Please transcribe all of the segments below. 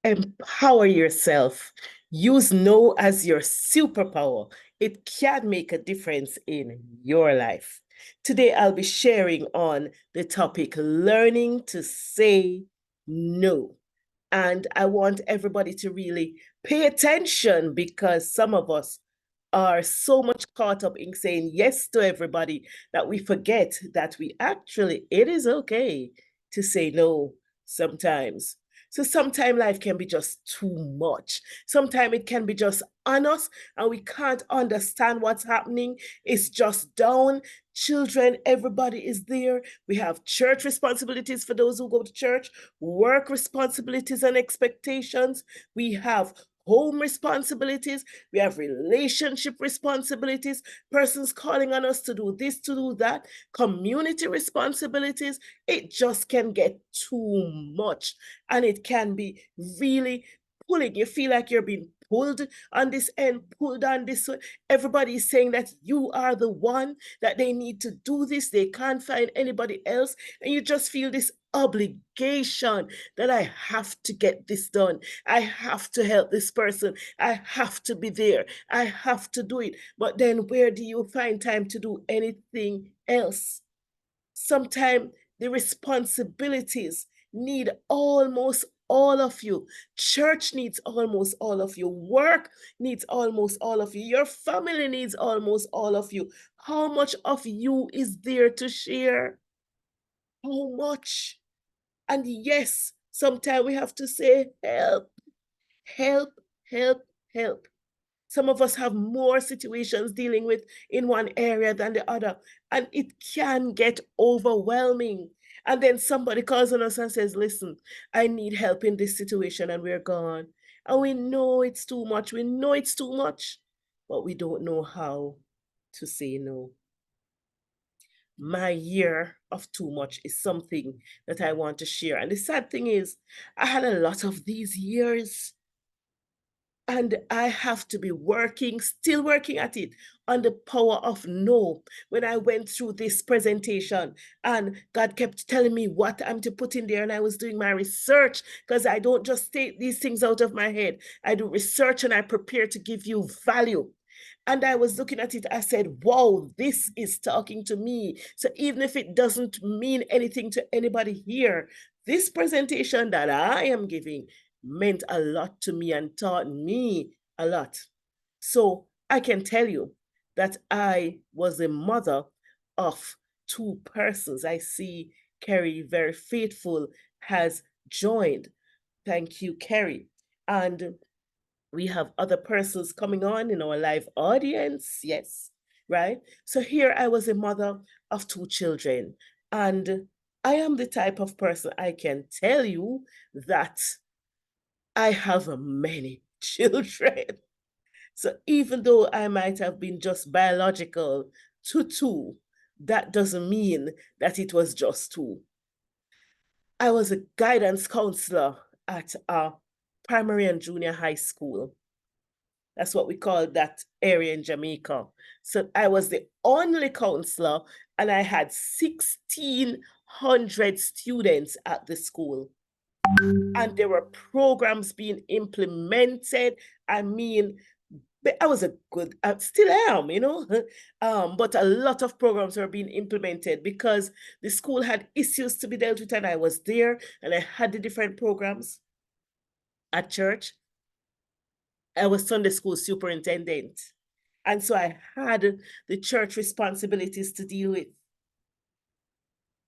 Empower yourself. Use no as your superpower. It can make a difference in your life. Today, I'll be sharing on the topic learning to say no. And I want everybody to really pay attention because some of us are so much caught up in saying yes to everybody that we forget that it is okay to say no sometimes. So sometimes life can be just too much. Sometimes it can be just on us and we can't understand what's happening. It's just down. Children, everybody is there. We have church responsibilities for those who go to church, work responsibilities and expectations. We have home responsibilities. We have relationship responsibilities, persons calling on us to do this, to do that, community responsibilities. It just can get too much and it can be really pulling. You feel like you're being pulled on this end, pulled on this way. Everybody is saying that you are the one, that they need to do this. They can't find anybody else. And you just feel this obligation that I have to get this done. I have to help this person. I have to be there. I have to do it. But then where do you find time to do anything else? Sometimes the responsibilities need almost all of you. Church needs almost all of you. Work needs almost all of you. Your family needs almost all of you. How much of you is there to share? How much? And yes, sometimes we have to say, help, help, help, help. Some of us have more situations dealing with in one area than the other, and it can get overwhelming. And then somebody calls on us and says, listen, I need help in this situation, and we're gone. And we know it's too much. We know it's too much, but we don't know how to say no. My year of too much is something that I want to share. And the sad thing is, I had a lot of these years. And I have to be working, still working at it, on the power of no. When I went through this presentation and God kept telling me what I'm to put in there, and I was doing my research because I don't just take these things out of my head. I do research and I prepare to give you value. And I was looking at it, I said, wow, this is talking to me. So even if it doesn't mean anything to anybody here, this presentation that I am giving meant a lot to me and taught me a lot. So I can tell you that I was a mother of two persons. I see Kerry, very faithful, has joined. Thank you, Kerry. And we have other persons coming on in our live audience. Yes, right? So here I was a mother of two children. And I am the type of person, I can tell you that I have many children. So even though I might have been just biological to two, that doesn't mean that it was just two. I was a guidance counselor at a primary and junior high school. That's what we call that area in Jamaica. So I was the only counselor and I had 1,600 students at the school. And there were programs being implemented. I mean, I was a good, I still am, but a lot of programs were being implemented because the school had issues to be dealt with, and I was there and I had the different programs at church. I was Sunday school superintendent. And so I had the church responsibilities to deal with.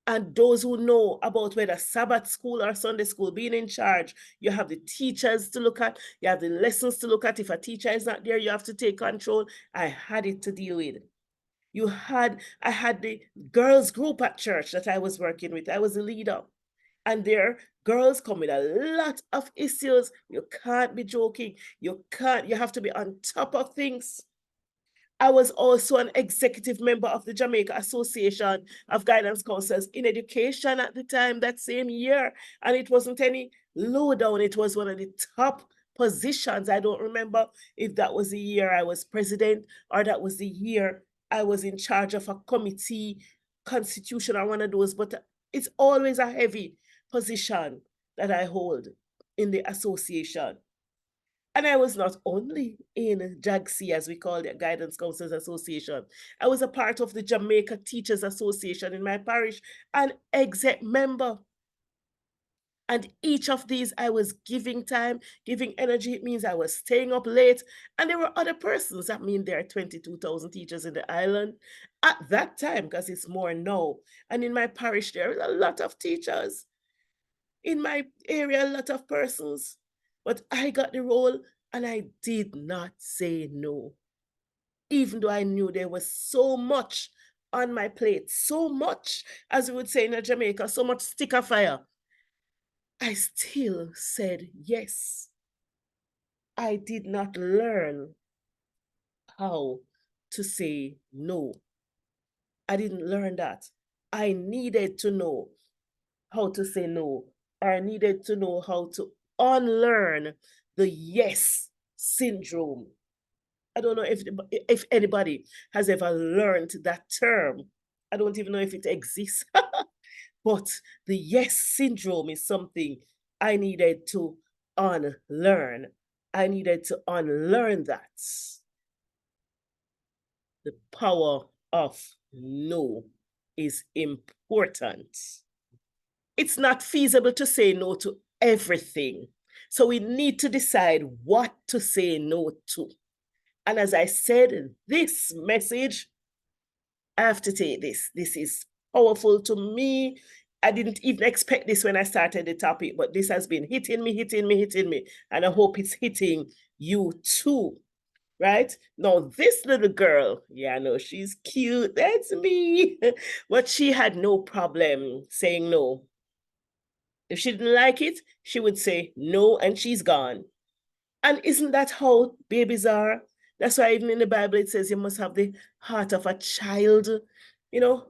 And those who know about whether Sabbath school or Sunday school, being in charge, you have the teachers to look at, you have the lessons to look at. If a teacher is not there, you have to take control. I had it to deal with. I had the girls group at church that I was working with. I was the leader. And there, girls come with a lot of issues. You can't be joking. You have to be on top of things. I was also an executive member of the Jamaica Association of Guidance Counselors in Education at the time, that same year. And it wasn't any low down, it was one of the top positions. I don't remember if that was the year I was president or that was the year I was in charge of a committee, constitution, or one of those, but it's always a heavy position that I hold in the association. And I was not only in JAGC, as we call it, Guidance Counselors Association. I was a part of the Jamaica Teachers Association in my parish, an exec member. And each of these, I was giving time, giving energy. It means I was staying up late. And there were other persons. That means there are 22,000 teachers in the island at that time, because it's more now. And in my parish, there is a lot of teachers. In my area, a lot of persons. But I got the role and I did not say no. Even though I knew there was so much on my plate, so much, as we would say in Jamaica, so much sticker fire. I still said yes. I did not learn how to say no. I didn't learn that. I needed to know how to say no. I needed to know how to unlearn the yes syndrome. I don't know if anybody has ever learned that term. I don't even know if it exists. But the yes syndrome is something I needed to unlearn. I needed to unlearn that. The power of no is important. It's not feasible to say no to everything. So we need to decide what to say no to. And as I said, this message, I have to take this. This is powerful to me. I didn't even expect this when I started the topic, but this has been hitting me, hitting me, hitting me. And I hope it's hitting you too. Right? Now, this little girl, yeah, I know she's cute. That's me. But she had no problem saying no. If she didn't like it, she would say no, and she's gone. And isn't that how babies are? That's why even in the Bible it says you must have the heart of a child,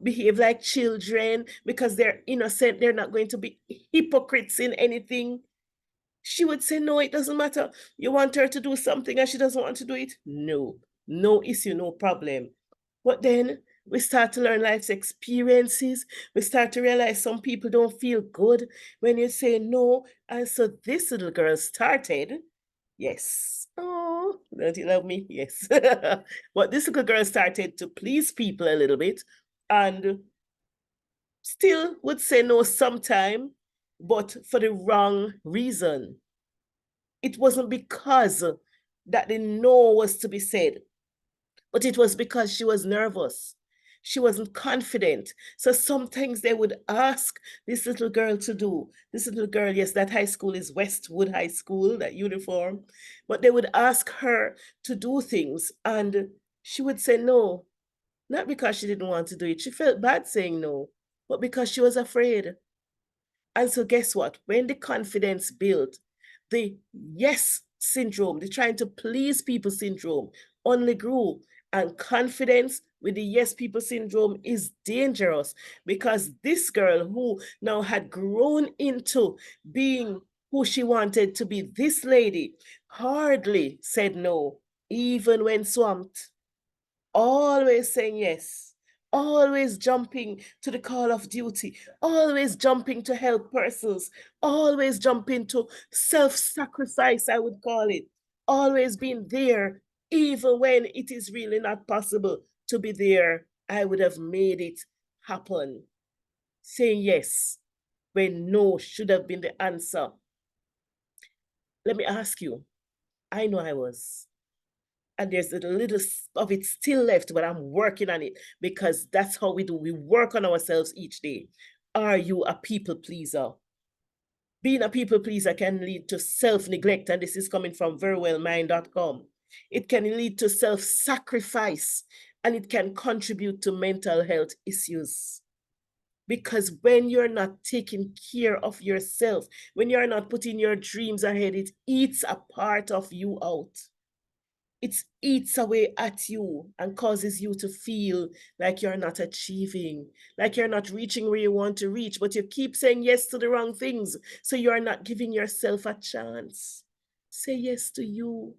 behave like children because they're innocent. They're not going to be hypocrites in anything. She would say, no, it doesn't matter. You want her to do something and she doesn't want to do it? No, no issue, no problem. But then we start to learn life's experiences. We start to realize some people don't feel good when you say no. And so this little girl started. Yes. Oh, don't you love me? Yes. But this little girl started to please people a little bit and still would say no sometime, but for the wrong reason. It wasn't because that the no was to be said, but it was because she was nervous. She wasn't confident. So sometimes they would ask this little girl to do. This little girl, yes, that high school is Westwood High School, that uniform. But they would ask her to do things and she would say no. Not because she didn't want to do it. She felt bad saying no, but because she was afraid. And so guess what? When the confidence built, the yes syndrome, the trying to please people syndrome only grew. And confidence with the yes people syndrome is dangerous because this girl who now had grown into being who she wanted to be, this lady hardly said no, even when swamped, always saying yes, always jumping to the call of duty, always jumping to help persons, always jumping to self-sacrifice, I would call it, always being there, even when it is really not possible to be there. I would have made it happen. Saying yes when no should have been the answer. Let me ask you, I know I was. And there's a little of it still left, but I'm working on it because that's how we do. We work on ourselves each day. Are you a people pleaser? Being a people pleaser can lead to self-neglect, and this is coming from verywellmind.com. It can lead to self-sacrifice, and it can contribute to mental health issues. Because when you're not taking care of yourself, when you're not putting your dreams ahead, it eats a part of you out. It eats away at you and causes you to feel like you're not achieving, like you're not reaching where you want to reach, but you keep saying yes to the wrong things. So you're not giving yourself a chance. Say yes to you.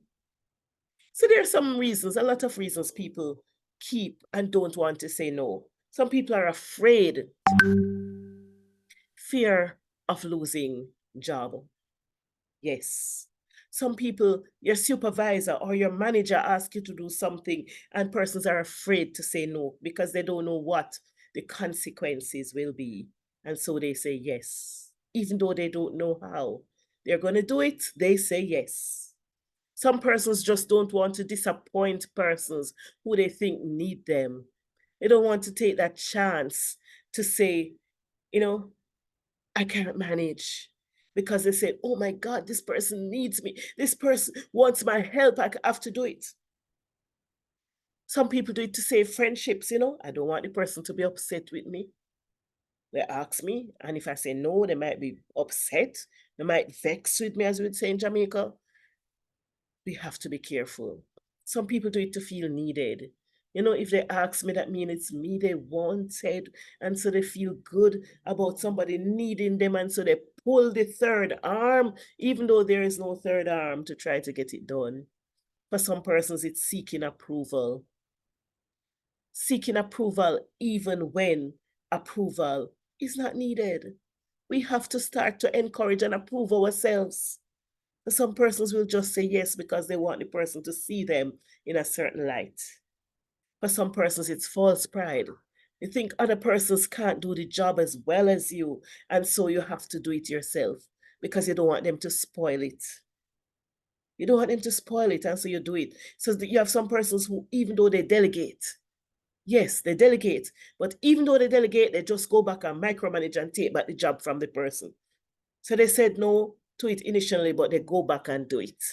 So there are some reasons, a lot of reasons people keep and don't want to say no. Some people are afraid, fear of losing job. Yes. Some people, your supervisor or your manager ask you to do something, and persons are afraid to say no because they don't know what the consequences will be. And so they say yes, even though they don't know how. They're going to do it, they say yes. Some persons just don't want to disappoint persons who they think need them. They don't want to take that chance to say, you know, I can't manage, because they say, oh my God, this person needs me. This person wants my help. I have to do it. Some people do it to save friendships, I don't want the person to be upset with me. They ask me, and if I say no, they might be upset. They might vex with me, as we would say in Jamaica. We have to be careful. Some people do it to feel needed. If they ask me, that means it's me they wanted. And so they feel good about somebody needing them. And so they pull the third arm, even though there is no third arm, to try to get it done. For some persons, it's seeking approval. Seeking approval, even when approval is not needed. We have to start to encourage and approve ourselves. Some persons will just say yes because they want the person to see them in a certain light. For some persons, it's false pride. You think other persons can't do the job as well as you, and so you have to do it yourself because you don't want them to spoil it. You don't want them to spoil it, and so you do it. So you have some persons who, even though they delegate, yes, they delegate, but even though they delegate, they just go back and micromanage and take back the job from the person. So they said no to it initially, but they go back and do it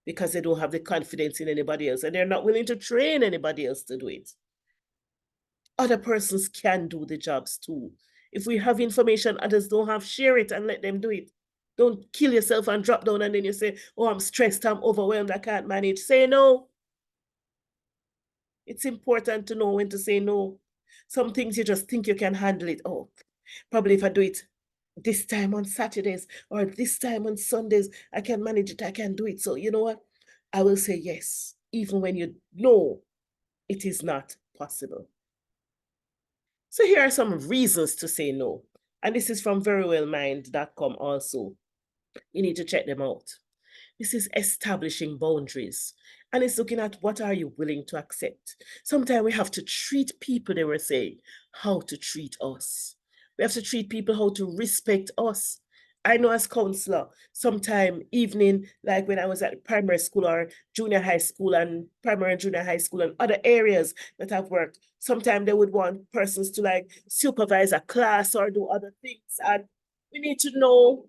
because they don't have the confidence in anybody else, and they're not willing to train anybody else to do it. Other persons can do the jobs too. If we have information others don't have, share it and let them do it. Don't kill yourself and drop down and then you say, oh, I'm stressed, I'm overwhelmed, I can't manage. Say no. It's important to know when to say no. Some things you just think you can handle it. Oh, probably if I do it this time on Saturdays or this time on Sundays, I can manage it, I can do it. So you know what? I will say yes, even when you know it is not possible. So here are some reasons to say no. And this is from verywellmind.com also. You need to check them out. This is establishing boundaries. And it's looking at what are you willing to accept. Sometimes we have to treat people, they were saying, how to treat us. We have to treat people how to respect us. I know as counselor, sometime evening, like when I was at primary school or junior high school and primary and junior high school and other areas that I've worked, sometimes they would want persons to like supervise a class or do other things. And we need to know,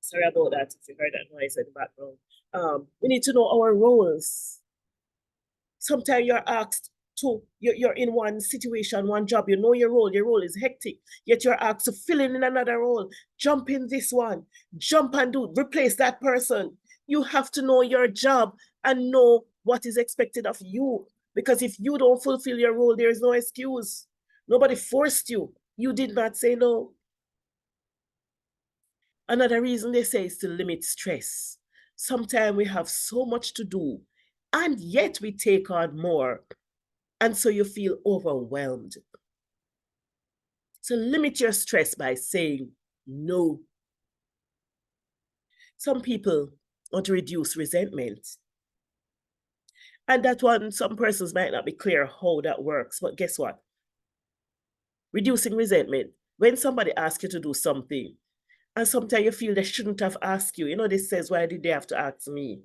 sorry about that if you heard that noise in the background. We need to know our roles. Sometimes you're asked to, you're in one situation, one job, you know your role is hectic, yet you're asked to fill in another role, jump in this one, jump and do, replace that person. You have to know your job and know what is expected of you. Because if you don't fulfill your role, there is no excuse. Nobody forced you. You did not say no. Another reason they say is to limit stress. Sometimes we have so much to do, and yet we take on more. And so you feel overwhelmed. So limit your stress by saying no. Some people want to reduce resentment. And that one, some persons might not be clear how that works. But guess what? Reducing resentment. When somebody asks you to do something, and sometimes you feel they shouldn't have asked you. This says, why did they have to ask me?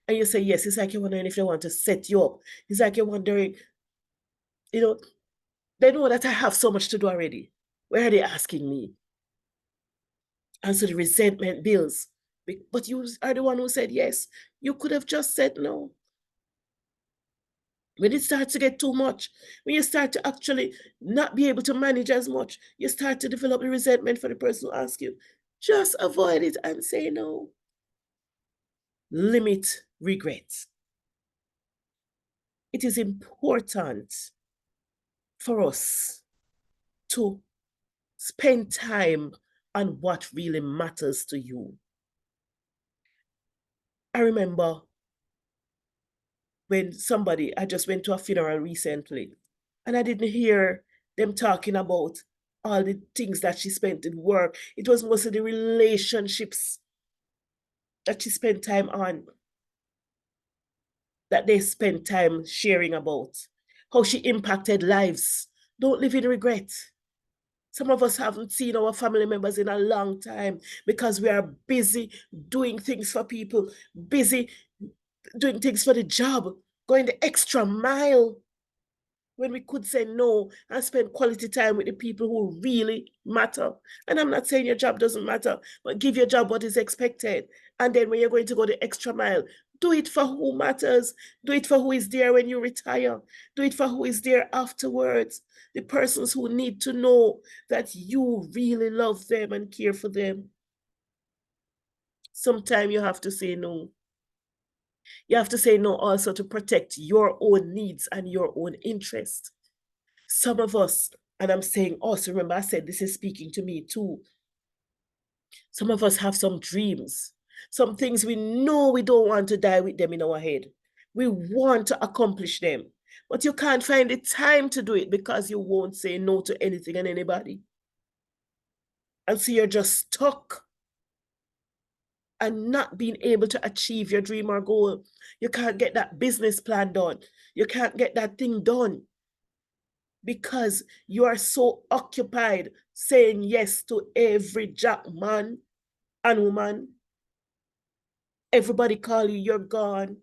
And you say yes. It's like you're wondering if they want to set you up. It's like you're wondering, you know, they know that I have so much to do already. Why are they asking me? And so the resentment builds. But you are the one who said yes. You could have just said no. When it starts to get too much, when you start to actually not be able to manage as much, you start to develop the resentment for the person who asks you. Just avoid it and say no. Limit regrets. It is important for us to spend time on what really matters to you. I remember when I just went to a funeral recently, and I didn't hear them talking about all the things that she spent in work. It was mostly the relationships. that she spent time on, that they spent time sharing about, how she impacted lives. Don't live in regret. Some of us haven't seen our family members in a long time because we are busy doing things for people, busy doing things for the job, going the extra mile when we could say no and spend quality time with the people who really matter. And I'm not saying your job doesn't matter, but give your job what is expected. And then when you're going to go the extra mile, do it for who matters. Do it for who is there when you retire. Do it for who is there afterwards. The persons who need to know that you really love them and care for them. Sometimes you have to say no. You have to say no also to protect your own needs and your own interest. Some of us, and I'm saying us, remember I said this is speaking to me too. Some of us have some dreams, some things we know we don't want to die with them in our head. We want to accomplish them, but you can't find the time to do it because you won't say no to anything and anybody. And so you're just stuck and not being able to achieve your dream or goal. You can't get that business plan done. You can't get that thing done because you are so occupied saying yes to every jack man and woman. Everybody call you, you're gone.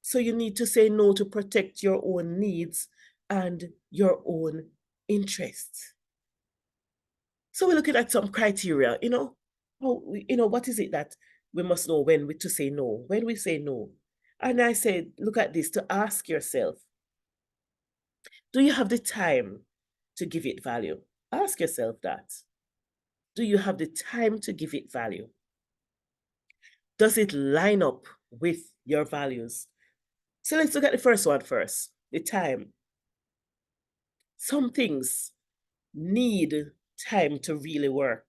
So you need to say no to protect your own needs and your own interests. So we're looking at some criteria, what is it that we must know when we to say no, when we say no. And I said, look at this, to ask yourself, do you have the time to give it value? Ask yourself that. Do you have the time to give it value? Does it line up with your values? So let's look at the first one first, the time. Some things need time to really work.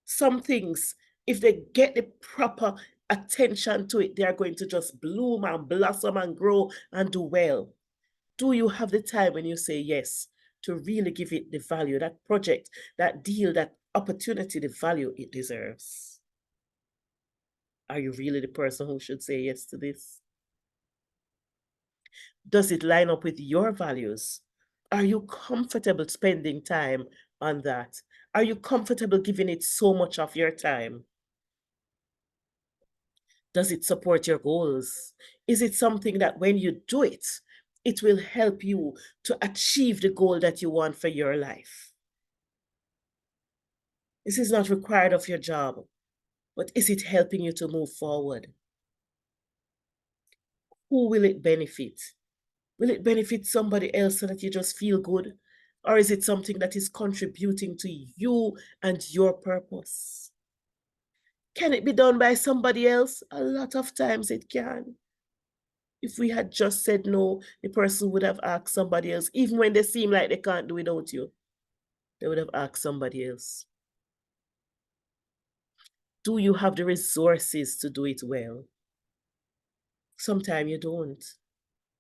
Some things, if they get the proper attention to it, they are going to just bloom and blossom and grow and do well. Do you have the time when you say yes to really give it the value, that project, that deal, that opportunity, the value it deserves? Are you really the person who should say yes to this? Does it line up with your values? Are you comfortable spending time on that? Are you comfortable giving it so much of your time? Does it support your goals? Is it something that when you do it, it will help you to achieve the goal that you want for your life? This is not required of your job, but is it helping you to move forward? Who will it benefit? Will it benefit somebody else so that you just feel good? Or is it something that is contributing to you and your purpose? Can it be done by somebody else? A lot of times it can. If we had just said no, the person would have asked somebody else. Even when they seem like they can't do without you, they would have asked somebody else. Do you have the resources to do it well? Sometimes you don't.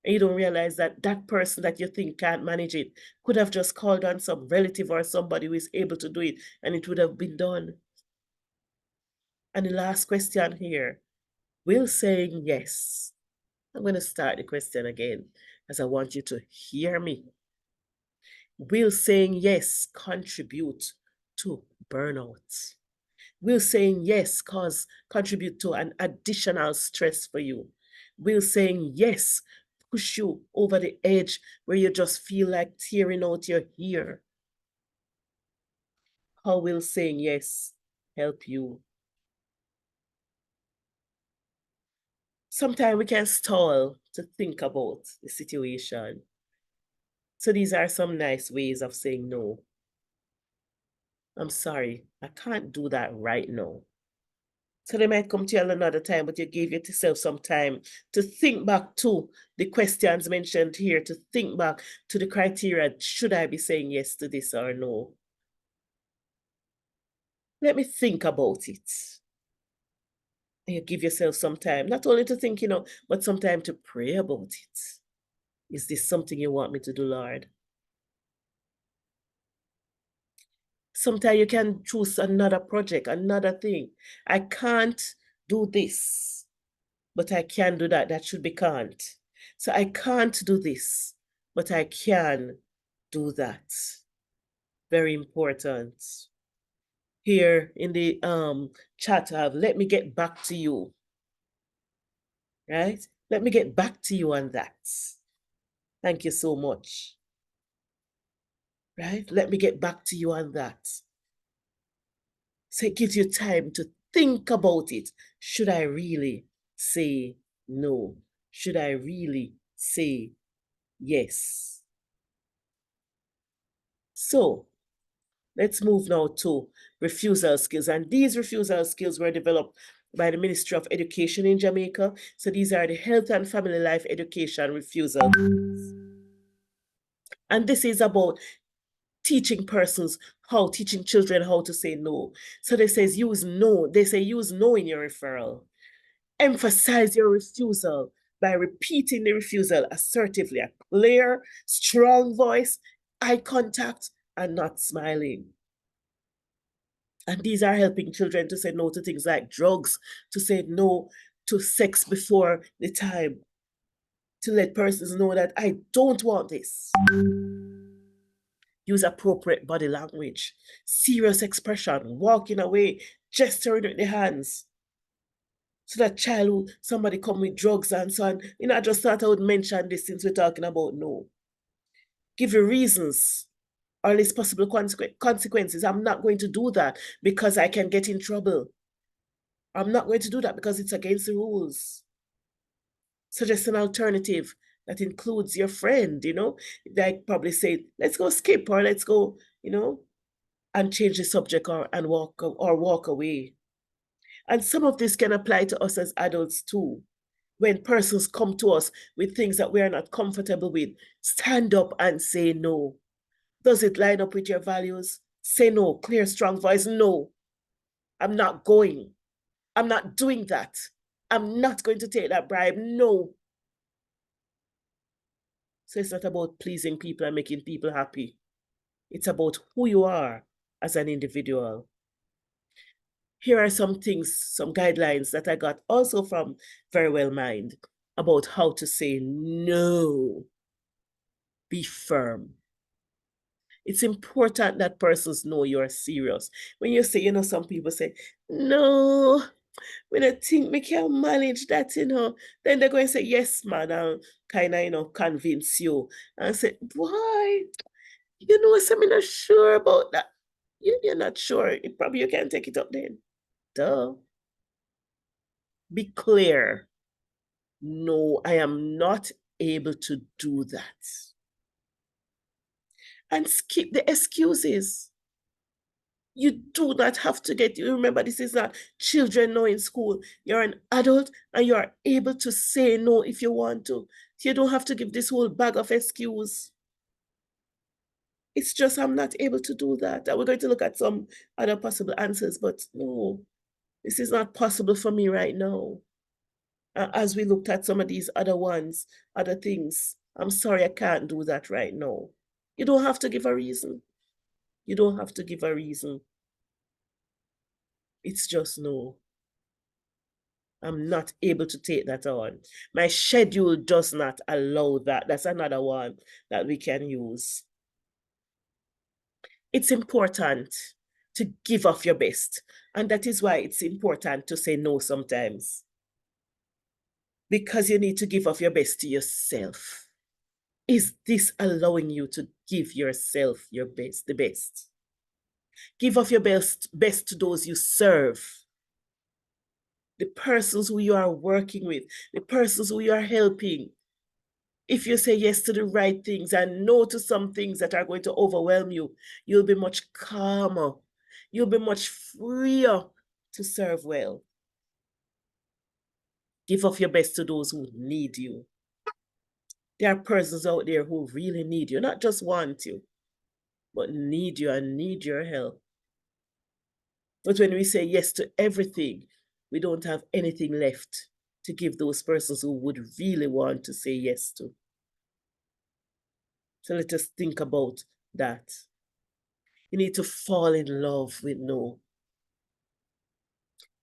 And you don't realize that that person that you think can't manage it could have just called on some relative or somebody who is able to do it, and it would have been done. And the last question here, will saying yes, I'm going to start the question again as I want you to hear me. Will saying yes contribute to burnout? Will saying yes contribute to an additional stress for you? Will saying yes push you over the edge where you just feel like tearing out your hair? How will saying yes help you? Sometimes we can stall to think about the situation. So these are some nice ways of saying no. I'm sorry, I can't do that right now. So they might come to you another time, but you gave yourself some time to think back to the questions mentioned here, to think back to the criteria. Should I be saying yes to this or no? Let me think about it. And you give yourself some time, not only to think, but some time to pray about it. Is this something you want me to do, Lord? Sometimes you can choose another project, another thing. I can't do this, but I can do that. That should be can't. So I can't do this, but I can do that. Very important. Here in the chat, let me get back to you. Right? Let me get back to you on that. Thank you so much. Right? Let me get back to you on that. So it gives you time to think about it. Should I really say no? Should I really say yes? So let's move now to refusal skills. And these refusal skills were developed by the Ministry of Education in Jamaica. So these are the health and family life education refusal. And this is about teaching children how to say no. So they say use no in your referral. Emphasize your refusal by repeating the refusal assertively, a clear, strong voice, eye contact, and not smiling. And these are helping children to say no to things like drugs, to say no to sex before the time, to let persons know that I don't want this. Use appropriate body language, serious expression, walking away, gesturing with the hands. So that child, somebody come with drugs and so on, I just thought I would mention this since we're talking about no. Give you reasons or at least possible consequences. I'm not going to do that because I can get in trouble. I'm not going to do that because it's against the rules. Suggest an alternative that includes your friend, like probably say, let's go skip or let's go, and change the subject and walk away. And some of this can apply to us as adults too. When persons come to us with things that we are not comfortable with, stand up and say no. Does it line up with your values? Say no, clear, strong voice. No, I'm not going. I'm not doing that. I'm not going to take that bribe. No. So it's not about pleasing people and making people happy. It's about who you are as an individual. Here are some things, some guidelines that I got also from Very Well Mind about how to say no. Be firm. It's important that persons know you're serious. When you say, some people say, no, when I think we can manage that, then they're going to say, yes, man, and kind of, convince you. And say, why? I'm not sure about that. You're not sure. Probably you can take it up then. Duh. Be clear. No, I am not able to do that. And skip the excuses. You do not have to remember, this is not children no in school. You're an adult and you are able to say no if you want to. You don't have to give this whole bag of excuse. It's just, I'm not able to do that. And we're going to look at some other possible answers, but no, this is not possible for me right now. As we looked at some of these other things, I'm sorry, I can't do that right now. You don't have to give a reason. You don't have to give a reason. It's just no. I'm not able to take that on. My schedule does not allow that. That's another one that we can use. It's important to give of your best. And that is why it's important to say no sometimes. Because you need to give of your best to yourself. Is this allowing you to give yourself your best, the best? Give of your best to those you serve. The persons who you are working with, the persons who you are helping. If you say yes to the right things and no to some things that are going to overwhelm you, you'll be much calmer. You'll be much freer to serve well. Give of your best to those who need you. There are persons out there who really need you, not just want you, but need you and need your help. But when we say yes to everything, we don't have anything left to give those persons who would really want to say yes to. So let us think about that. You need to fall in love with no.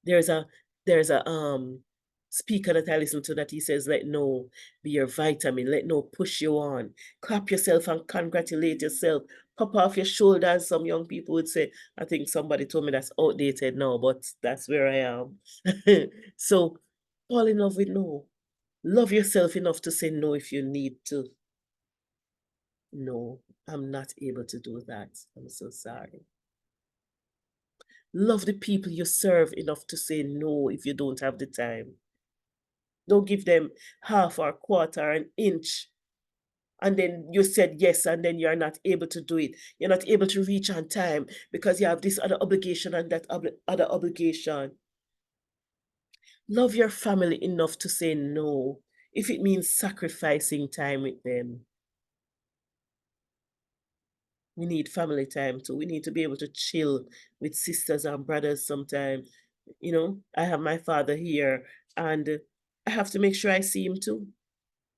There's a there's a speaker that I listen to that he says, let no be your vitamin, let no push you on. Clap yourself and congratulate yourself. Pop off your shoulders, some young people would say. I think somebody told me that's outdated now, but that's where I am. So fall in love with no. Love yourself enough to say no if you need to. No, I'm not able to do that. I'm so sorry. Love the people you serve enough to say no if you don't have the time. Don't give them half or quarter, an inch, and then you said yes, and then you're not able to do it. You're not able to reach on time because you have this other obligation and that other obligation. Love your family enough to say no if it means sacrificing time with them. We need family time too. We need to be able to chill with sisters and brothers sometime. I have my father here and I have to make sure I see him too.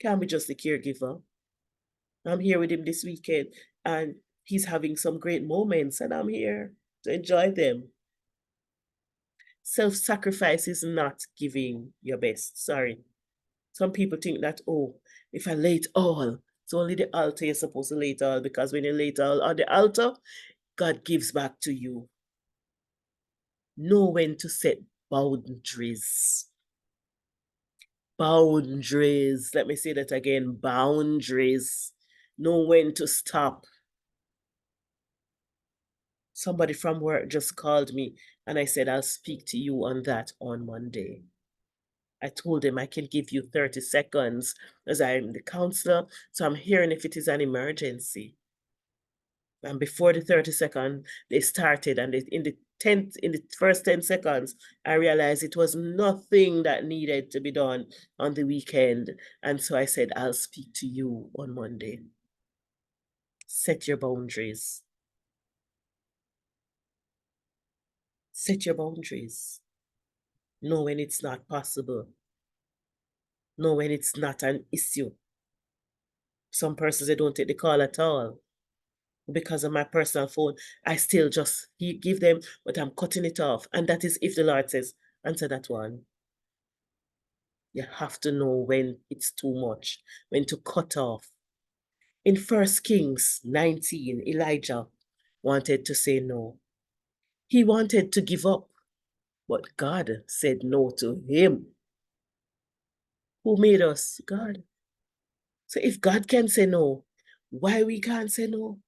Can't be just the caregiver. I'm here with him this weekend and he's having some great moments and I'm here to enjoy them. Self-sacrifice is not giving your best. Sorry. Some people think that, oh, if I lay it all, it's only the altar you're supposed to lay it all because when you lay it all on the altar, God gives back to you. Know when to set boundaries. Boundaries. Let me say that again. Boundaries. Know when to stop. Somebody from work just called me and I said, I'll speak to you on that on Monday. I told him I can give you 30 seconds as I'm the counselor. So I'm hearing if it is an emergency. And before the 30-second, they started, and in the first 10 seconds, I realized it was nothing that needed to be done on the weekend. And so I said, I'll speak to you on Monday. Set your boundaries. Set your boundaries. Know when it's not possible. Know when it's not an issue. Some persons, they don't take the call at all. Because of my personal phone, I still just give them, but I'm cutting it off. And that is if the Lord says, answer that one. You have to know when it's too much, when to cut off. In 1 Kings 19, Elijah wanted to say no. He wanted to give up, but God said no to him. Who made us? God. So if God can say no, why we can't say no?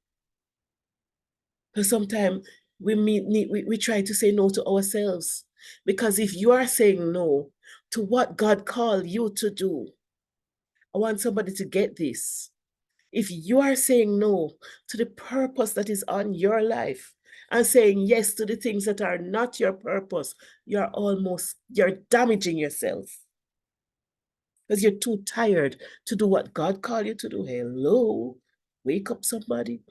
Because sometimes we try to say no to ourselves. Because if you are saying no to what God called you to do, I want somebody to get this. If you are saying no to the purpose that is on your life and saying yes to the things that are not your purpose, you're damaging yourself because you're too tired to do what God called you to do. Hello, wake up somebody.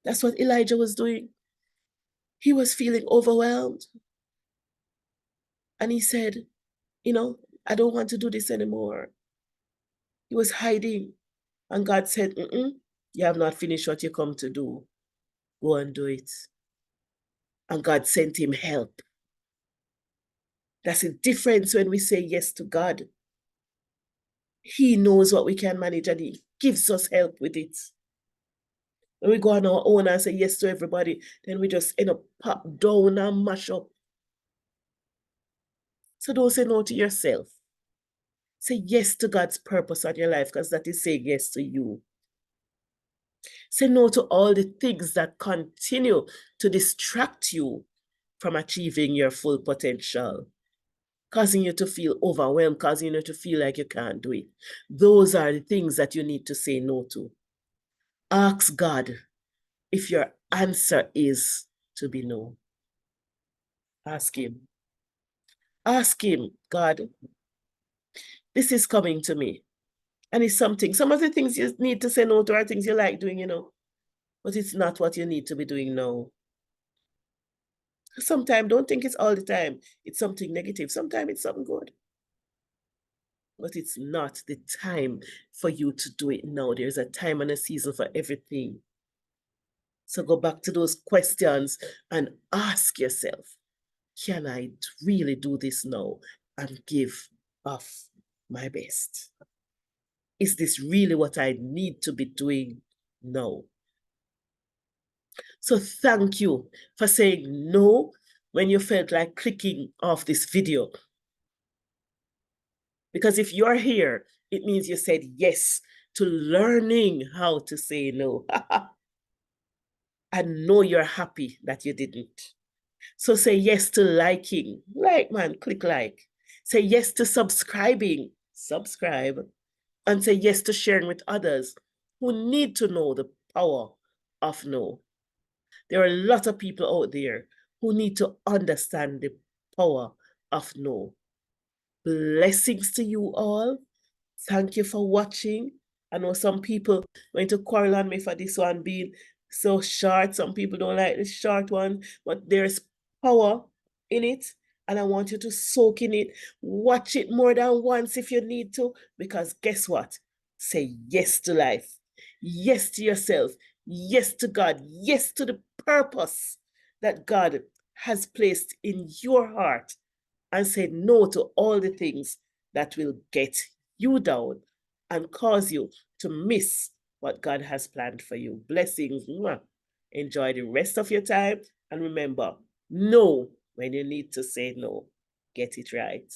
That's what Elijah was doing. He was feeling overwhelmed. And he said, I don't want to do this anymore. He was hiding. And God said, you have not finished what you come to do. Go and do it. And God sent him help. That's the difference when we say yes to God. He knows what we can manage and he gives us help with it. When we go on our own and say yes to everybody, then we just end up pop down and mash up. So don't say no to yourself. Say yes to God's purpose on your life because that is saying yes to you. Say no to all the things that continue to distract you from achieving your full potential, causing you to feel overwhelmed, causing you to feel like you can't do it. Those are the things that you need to say no to. Ask God if your answer is to be no. Ask Him. Ask Him, God, this is coming to me. And it's something. Some of the things you need to say no to are things you like doing, but it's not what you need to be doing now. Sometimes don't think it's all the time. It's something negative. Sometimes it's something good. But it's not the time for you to do it now. There's a time and a season for everything. So go back to those questions and ask yourself, can I really do this now and give of my best? Is this really what I need to be doing now? So thank you for saying no when you felt like clicking off this video. Because if you're here, it means you said yes to learning how to say no. And know you're happy that you didn't. So say yes to liking. Like, man, click like. Say yes to subscribing. Subscribe. And say yes to sharing with others who need to know the power of no. There are a lot of people out there who need to understand the power of no. Blessings to you all. Thank you for watching. I know some people going to quarrel on me for this one being so short. Some people don't like the short one, but there's power in it. And I want you to soak in it. Watch it more than once if you need to, because guess what? Say yes to life. Yes to yourself. Yes to God. Yes to the purpose that God has placed in your heart, and say no to all the things that will get you down and cause you to miss what God has planned for you. Blessings. Enjoy the rest of your time. And remember, no when you need to say no. Get it right.